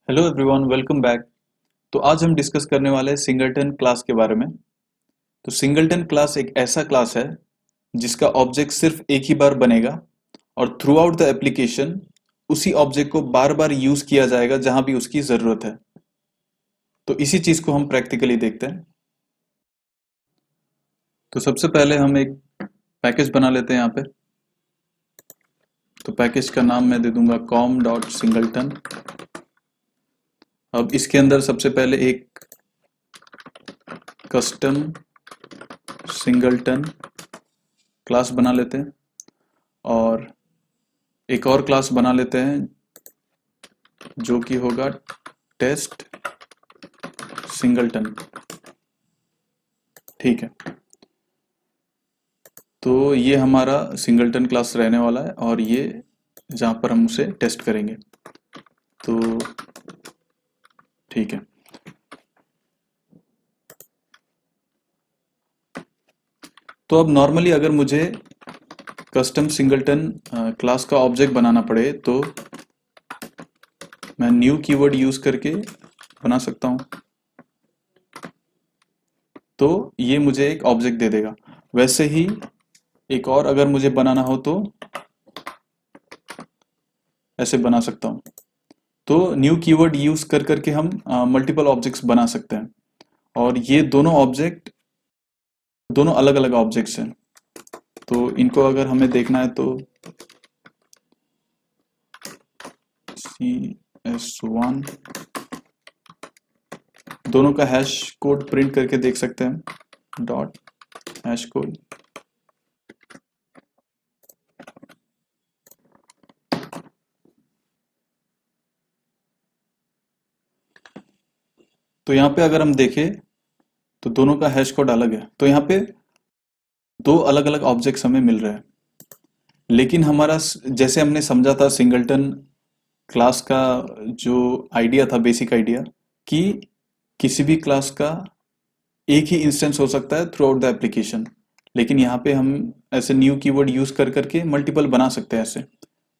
Hello everyone, welcome back. तो आज हम डिस्कस करने वाले हैं सिंगलटन क्लास के बारे में। तो सिंगलटन क्लास एक ऐसा क्लास है जिसका ऑब्जेक्ट सिर्फ एक ही बार बनेगा और थ्रू आउट द एप्लीकेशन उसी ऑब्जेक्ट को बार बार यूज किया जाएगा जहां भी उसकी जरूरत है। तो इसी चीज को हम प्रैक्टिकली देखते हैं। तो सबसे पहले हम एक पैकेज बना लेते हैं यहाँ पे। तो पैकेज का नाम मैं दे दूंगा com.singleton। अब इसके अंदर सबसे पहले एक कस्टम सिंगलटन क्लास बना लेते हैं और एक और क्लास बना लेते हैं जो कि होगा टेस्ट सिंगलटन। ठीक है, तो ये हमारा सिंगलटन क्लास रहने वाला है और ये जहां पर हम उसे टेस्ट करेंगे। तो ठीक है, तो अब नॉर्मली अगर मुझे कस्टम सिंगलटन क्लास का ऑब्जेक्ट बनाना पड़े तो मैं न्यू कीवर्ड यूज करके बना सकता हूं। तो ये मुझे एक ऑब्जेक्ट दे देगा। वैसे ही एक और अगर मुझे बनाना हो तो ऐसे बना सकता हूं। तो न्यू कीवर्ड यूज कर करके हम मल्टीपल ऑब्जेक्ट्स बना सकते हैं और ये दोनों ऑब्जेक्ट दोनों अलग अलग ऑब्जेक्ट्स हैं। तो इनको अगर हमें देखना है तो CS1 दोनों का हैश कोड प्रिंट करके देख सकते हैं। Dot hash code. तो यहाँ पे अगर हम देखें तो दोनों का हैश कोड अलग है। तो यहाँ पे दो अलग अलग ऑब्जेक्ट्स हमें मिल रहे हैं, लेकिन हमारा जैसे हमने समझा था सिंगलटन क्लास का जो आइडिया था, बेसिक आइडिया, कि किसी भी क्लास का एक ही इंस्टेंस हो सकता है थ्रू आउट द एप्लीकेशन, लेकिन यहाँ पे हम ऐसे न्यू कीवर्ड यूज कर करके मल्टीपल बना सकते हैं ऐसे।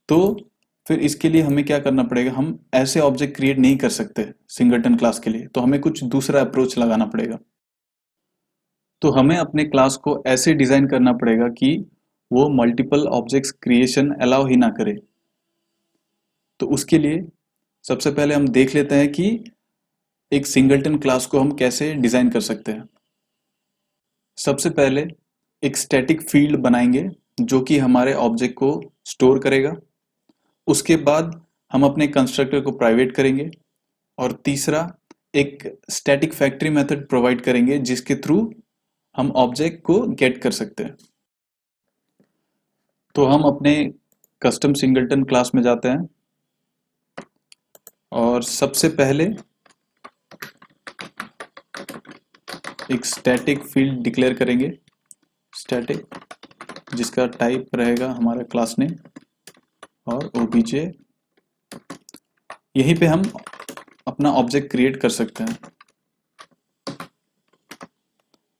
तो फिर इसके लिए हमें क्या करना पड़ेगा, हम ऐसे ऑब्जेक्ट क्रिएट नहीं कर सकते सिंगलटन क्लास के लिए, तो हमें कुछ दूसरा अप्रोच लगाना पड़ेगा। तो हमें अपने क्लास को ऐसे डिजाइन करना पड़ेगा कि वो मल्टीपल ऑब्जेक्ट्स क्रिएशन अलाउ ही ना करे। तो उसके लिए सबसे पहले हम देख लेते हैं कि एक सिंगलटन क्लास को हम कैसे डिजाइन कर सकते हैं। सबसे पहले एक स्टैटिक फील्ड बनाएंगे जो कि हमारे ऑब्जेक्ट को स्टोर करेगा। उसके बाद हम अपने कंस्ट्रक्टर को प्राइवेट करेंगे और तीसरा एक स्टैटिक फैक्ट्री मेथड प्रोवाइड करेंगे जिसके थ्रू हम ऑब्जेक्ट को गेट कर सकते हैं। तो हम अपने कस्टम सिंगलटन क्लास में जाते हैं और सबसे पहले एक स्टैटिक फील्ड डिक्लेयर करेंगे, स्टैटिक, जिसका टाइप रहेगा हमारा क्लास नेम और ओबीजे। यहीं पे हम अपना ऑब्जेक्ट क्रिएट कर सकते हैं।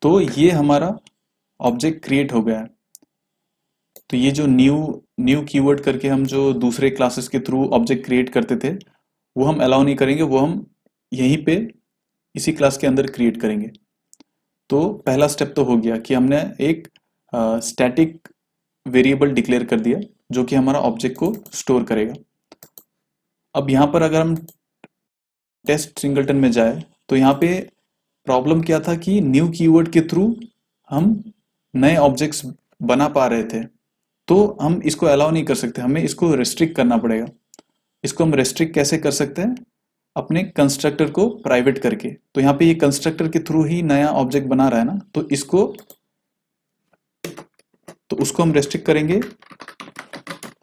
तो ये हमारा ऑब्जेक्ट क्रिएट हो गया है। तो ये जो न्यू न्यू कीवर्ड करके हम जो दूसरे क्लासेस के थ्रू ऑब्जेक्ट क्रिएट करते थे वो हम अलाउ नहीं करेंगे, वो हम यहीं पे इसी क्लास के अंदर क्रिएट करेंगे। तो पहला स्टेप तो हो गया कि हमने एक स्टैटिक वेरिएबल डिक्लेयर कर दिया जो कि हमारा ऑब्जेक्ट को स्टोर करेगा। अब यहाँ पर अगर हम टेस्ट सिंगलटन में जाए तो यहाँ पे प्रॉब्लम क्या था कि न्यू कीवर्ड के थ्रू हम नए ऑब्जेक्ट्स बना पा रहे थे, तो हम इसको अलाउ नहीं कर सकते, हमें इसको रेस्ट्रिक्ट करना पड़ेगा। इसको हम रेस्ट्रिक्ट कैसे कर सकते हैं, अपने कंस्ट्रक्टर को प्राइवेट करके। तो यहाँ पे ये कंस्ट्रक्टर के थ्रू ही नया ऑब्जेक्ट बना रहा है ना, तो उसको हम रेस्ट्रिक्ट करेंगे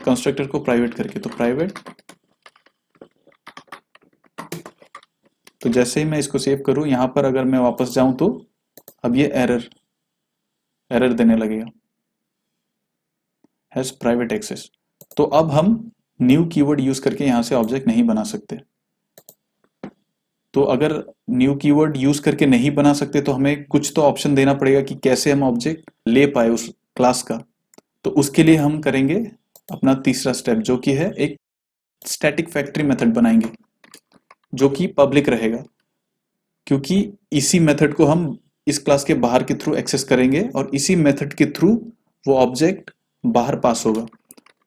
कंस्ट्रक्टर को प्राइवेट करके। तो प्राइवेट, तो जैसे ही मैं इसको सेव करूं यहां पर अगर मैं वापस जाऊं तो अब ये एरर देने लगेगा, हैज प्राइवेट एक्सेस। तो अब हम न्यू कीवर्ड यूज करके यहां से ऑब्जेक्ट नहीं बना सकते। तो अगर न्यू कीवर्ड यूज करके नहीं बना सकते तो हमें कुछ तो ऑप्शन देना पड़ेगा कि कैसे हम ऑब्जेक्ट ले पाए उस क्लास का। तो उसके लिए हम करेंगे अपना तीसरा स्टेप जो कि है एक स्टैटिक फैक्ट्री मेथड बनाएंगे जो कि पब्लिक रहेगा, क्योंकि इसी मेथड को हम इस क्लास के बाहर के थ्रू एक्सेस करेंगे और इसी मेथड के थ्रू वो ऑब्जेक्ट बाहर पास होगा।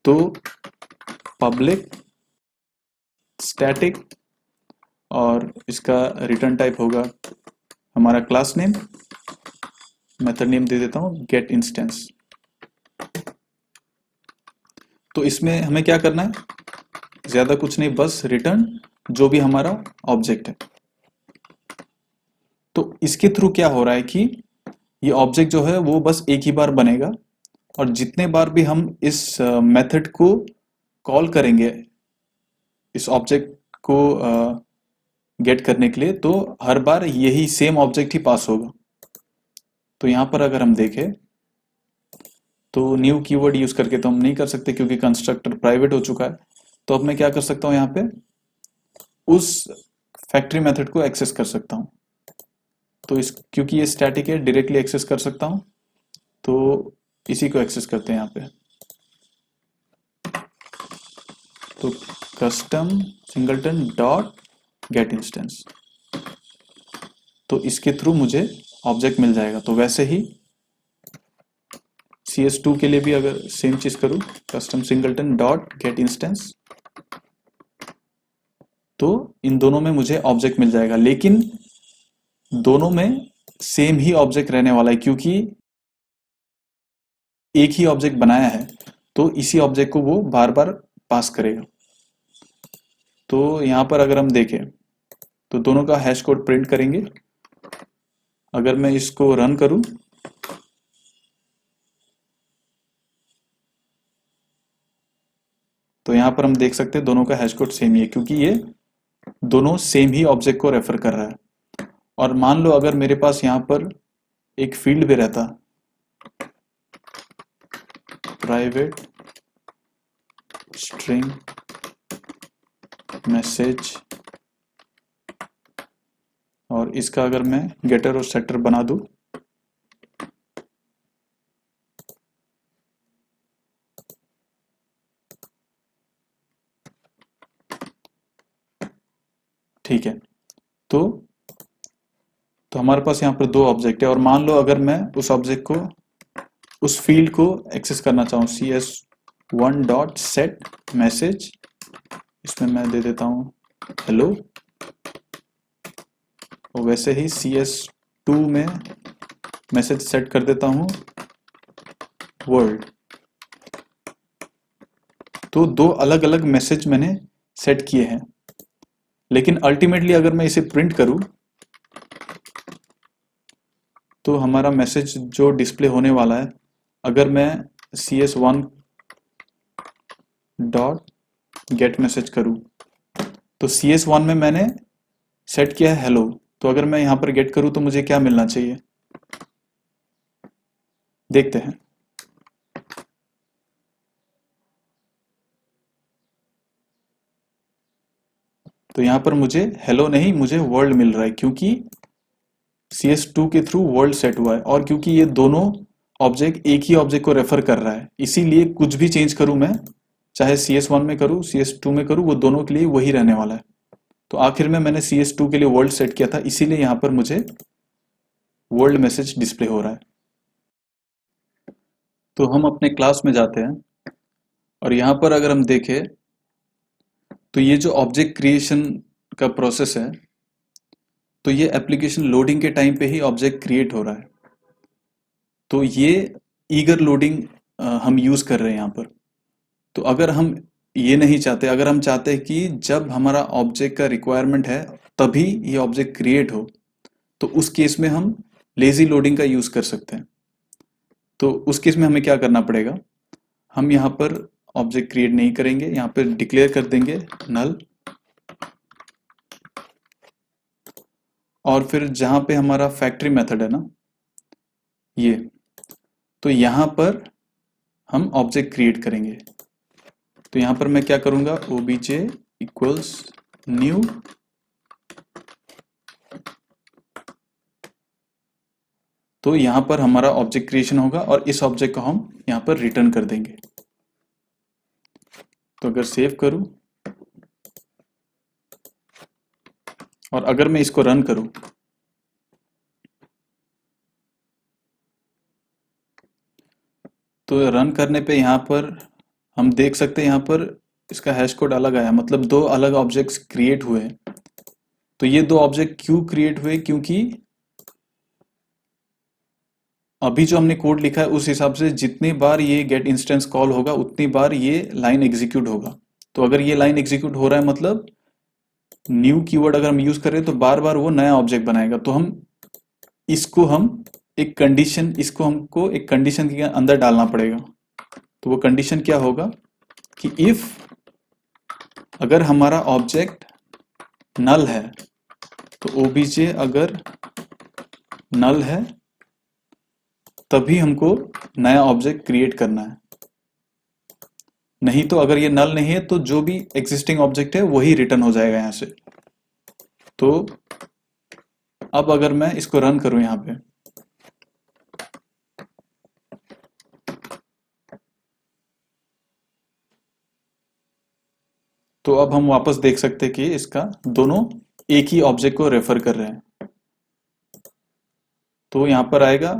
तो पब्लिक स्टैटिक और इसका रिटर्न टाइप होगा हमारा क्लास नेम, मेथड नेम दे देता हूँ गेट इंस्टेंस। तो इसमें हमें क्या करना है, ज्यादा कुछ नहीं, बस रिटर्न जो भी हमारा ऑब्जेक्ट है। तो इसके थ्रू क्या हो रहा है कि ये ऑब्जेक्ट जो है वो बस एक ही बार बनेगा, और जितने बार भी हम इस मेथड को कॉल करेंगे इस ऑब्जेक्ट को गेट करने के लिए, तो हर बार यही सेम ऑब्जेक्ट ही पास होगा। तो यहाँ पर अगर हम देखें तो न्यू कीवर्ड यूज करके तो हम नहीं कर सकते क्योंकि कंस्ट्रक्टर प्राइवेट हो चुका है। तो अब मैं क्या कर सकता हूँ, यहाँ पे उस फैक्ट्री मेथड को एक्सेस कर सकता हूँ। तो इस क्योंकि ये स्टैटिक है डायरेक्टली एक्सेस कर सकता हूँ, तो इसी को एक्सेस करते हैं यहाँ पे। तो custom singleton dot gate instance, तो इसके थ्रू मुझे ऑब्जेक्ट मिल जाएगा। तो वैसे ही CS2 के लिए भी अगर सेम चीज करूं, custom singleton dot gate instance, तो इन दोनों में मुझे ऑब्जेक्ट मिल जाएगा, लेकिन दोनों में सेम ही ऑब्जेक्ट रहने वाला है क्योंकि एक ही ऑब्जेक्ट बनाया है, तो इसी ऑब्जेक्ट को वो बार बार पास करेगा। तो यहां पर अगर हम देखें तो दोनों का हैश कोड प्रिंट करेंगे। अगर मैं इसको रन करूं तो यहां पर हम देख सकते हैं दोनों का हैश कोड सेम ही है क्योंकि ये दोनों सेम ही ऑब्जेक्ट को रेफर कर रहा है। और मान लो अगर मेरे पास यहां पर एक फील्ड भी रहता, प्राइवेट स्ट्रिंग मैसेज, और इसका अगर मैं गेटर और सेटर बना दूं, ठीक है, तो हमारे पास यहाँ पर दो ऑब्जेक्ट है। और मान लो अगर मैं उस ऑब्जेक्ट को, उस फील्ड को एक्सेस करना चाहूँ, CS1 डॉट सेट मैसेज, इसमें मैं दे देता हूँ हेलो, और वैसे ही CS2 में मैसेज सेट कर देता हूँ वर्ल्ड। तो दो अलग अलग मैसेज मैंने सेट किए हैं, लेकिन अल्टीमेटली अगर मैं इसे प्रिंट करूं तो हमारा मैसेज जो डिस्प्ले होने वाला है, अगर मैं CS1 डॉट गेट मैसेज करूं तो CS1 में मैंने सेट किया है हेलो, तो अगर मैं यहां पर गेट करूं तो मुझे क्या मिलना चाहिए, देखते हैं। तो यहां पर मुझे हेलो नहीं, मुझे वर्ल्ड मिल रहा है क्योंकि CS2 के थ्रू वर्ल्ड सेट हुआ है, और क्योंकि ये दोनों ऑब्जेक्ट एक ही ऑब्जेक्ट को रेफर कर रहा है, इसीलिए कुछ भी चेंज करूं मैं, चाहे CS1 में करूं CS2 में करूं, वो दोनों के लिए वही रहने वाला है। तो आखिर में मैंने CS2 के लिए वर्ल्ड सेट किया था, इसीलिए यहां पर मुझे वर्ल्ड मैसेज डिस्प्ले हो रहा है। तो हम अपने क्लास में जाते हैं और यहां पर अगर हम देखें तो ये जो ऑब्जेक्ट क्रिएशन का प्रोसेस है, तो ये एप्लीकेशन लोडिंग के टाइम पे ही ऑब्जेक्ट क्रिएट हो रहा है। तो ये ईगर लोडिंग हम यूज कर रहे हैं यहाँ पर। तो अगर हम ये नहीं चाहते, अगर हम चाहते हैं कि जब हमारा ऑब्जेक्ट का रिक्वायरमेंट है तभी ये ऑब्जेक्ट क्रिएट हो, तो उस केस में हम लेजी लोडिंग का यूज कर सकते हैं। तो उस केस में हमें क्या करना पड़ेगा, हम यहाँ पर ऑब्जेक्ट क्रिएट नहीं करेंगे, यहाँ पर डिक्लेयर कर देंगे नल, और फिर जहां पे हमारा फैक्ट्री मेथड है ना ये, तो यहां पर हम ऑब्जेक्ट क्रिएट करेंगे। तो यहां पर मैं क्या करूंगा, obj इक्वल्स न्यू, तो यहां पर हमारा ऑब्जेक्ट क्रिएशन होगा और इस ऑब्जेक्ट को हम यहां पर रिटर्न कर देंगे। तो अगर सेव करूं और अगर मैं इसको रन करूं तो रन करने पे यहाँ पर हम देख सकते हैं यहाँ पर इसका हैश कोड अलग आया, मतलब दो अलग ऑब्जेक्ट्स क्रिएट हुए। तो ये दो ऑब्जेक्ट क्यों क्रिएट हुए, क्योंकि अभी जो हमने कोड लिखा है उस हिसाब से जितनी बार ये गेट इंस्टेंस कॉल होगा उतनी बार ये लाइन एग्जीक्यूट होगा। तो अगर ये लाइन एग्जीक्यूट हो रहा है मतलब न्यू कीवर्ड अगर हम यूज करें तो बार बार वो नया ऑब्जेक्ट बनाएगा। तो हम एक कंडीशन, इसको हमको एक कंडीशन के अंदर डालना पड़ेगा। तो वो कंडीशन क्या होगा कि इफ अगर हमारा ऑब्जेक्ट नल है तो ओबीजे अगर नल है तभी हमको नया ऑब्जेक्ट क्रिएट करना है, नहीं तो अगर ये नल नहीं है तो जो भी एग्जिस्टिंग ऑब्जेक्ट है वही रिटर्न हो जाएगा यहां से। तो अब अगर मैं इसको रन करूं यहां पे तो अब हम वापस देख सकते हैं कि इसका दोनों एक ही ऑब्जेक्ट को रेफर कर रहे हैं। तो यहां पर आएगा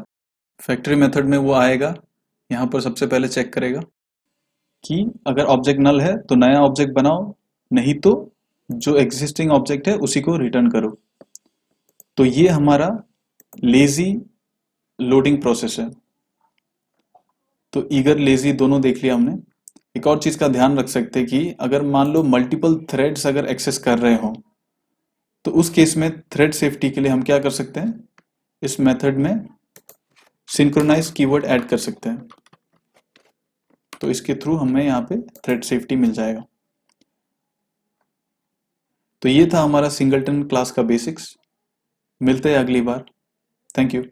फैक्ट्री मेथड में, वो आएगा यहां पर सबसे पहले चेक करेगा कि अगर ऑब्जेक्ट नल है तो नया ऑब्जेक्ट बनाओ, नहीं तो जो एग्जिस्टिंग ऑब्जेक्ट है उसी को रिटर्न करो। तो ये हमारा लेजी लोडिंग प्रोसेस है। तो ईगर लेजी दोनों देख लिया हमने। एक और चीज का ध्यान रख सकते हैं कि अगर मान लो मल्टीपल थ्रेड्स अगर एक्सेस कर रहे हो तो उस केस में थ्रेड सेफ्टी के लिए हम क्या कर सकते हैं, इस मेथड में सिंक्रोनाइज कीवर्ड ऐड कर सकते हैं। तो इसके थ्रू हमें यहाँ पे थ्रेड सेफ्टी मिल जाएगा। तो ये था हमारा सिंगलटन क्लास का बेसिक्स। मिलते हैं अगली बार। Thank you.